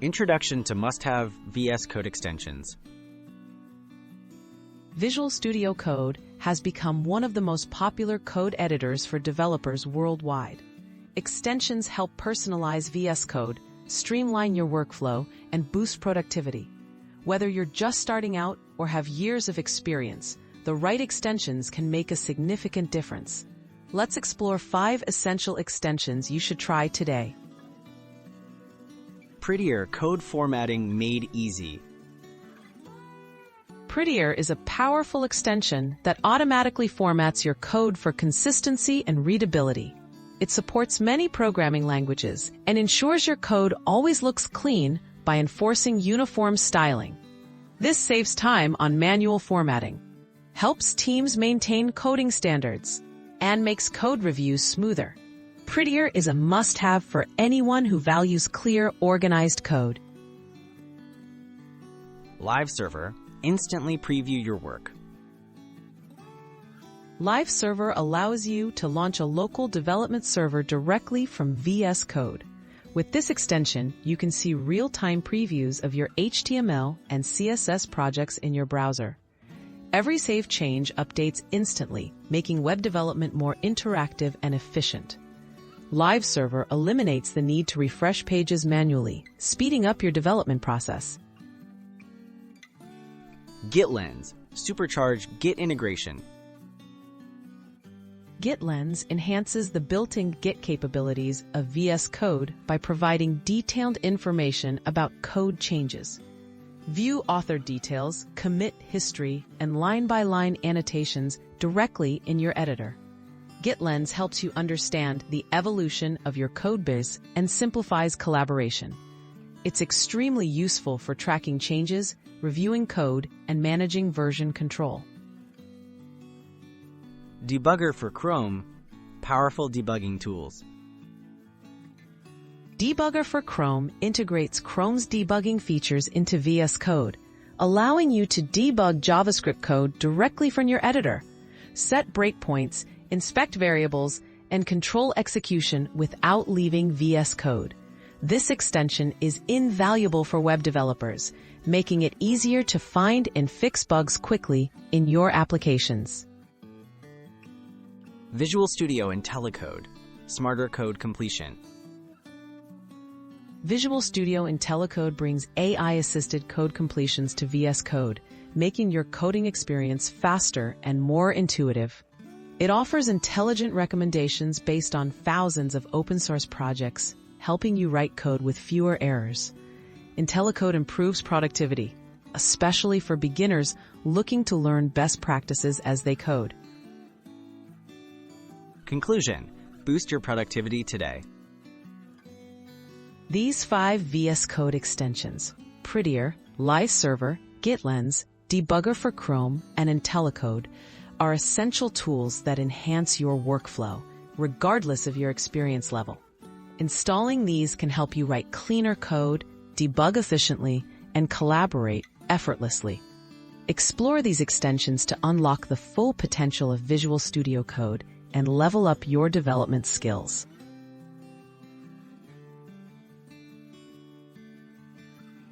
Introduction to must-have VS Code extensions. Visual Studio Code has become one of the most popular code editors for developers worldwide. Extensions help personalize VS Code, streamline your workflow, and boost productivity. Whether you're just starting out or have years of experience, the right extensions can make a significant difference. Let's explore 5 essential extensions you should try today. Prettier code formatting made easy. Prettier is a powerful extension that automatically formats your code for consistency and readability. It supports many programming languages and ensures your code always looks clean by enforcing uniform styling. This saves time on manual formatting, helps teams maintain coding standards, and makes code reviews smoother. Prettier is a must-have for anyone who values clear, organized code. Live Server. Instantly preview your work. Live Server allows you to launch a local development server directly from VS Code. With this extension, you can see real-time previews of your HTML and CSS projects in your browser. Every save change updates instantly, making web development more interactive and efficient. Live Server eliminates the need to refresh pages manually, speeding up your development process. GitLens. Supercharge Git integration. GitLens enhances the built-in Git capabilities of VS Code by providing detailed information about code changes. View author details, commit history, and line-by-line annotations directly in your editor. GitLens helps you understand the evolution of your codebase and simplifies collaboration. It's extremely useful for tracking changes, reviewing code, and managing version control. Debugger for Chrome. Powerful debugging tools. Debugger for Chrome integrates Chrome's debugging features into VS Code, allowing you to debug JavaScript code directly from your editor. Set breakpoints, inspect variables, and control execution without leaving VS Code. This extension is invaluable for web developers, making it easier to find and fix bugs quickly in your applications. Visual Studio IntelliCode. Smarter code completion. Visual Studio IntelliCode brings AI-assisted code completions to VS Code, making your coding experience faster and more intuitive. It offers intelligent recommendations based on thousands of open-source projects, helping you write code with fewer errors. IntelliCode improves productivity, especially for beginners looking to learn best practices as they code. Conclusion. Boost your productivity today. These 5 VS Code extensions, Prettier, Live Server, GitLens, Debugger for Chrome, and IntelliCode, are essential tools that enhance your workflow, regardless of your experience level. Installing these can help you write cleaner code, debug efficiently, and collaborate effortlessly. Explore these extensions to unlock the full potential of Visual Studio Code and level up your development skills.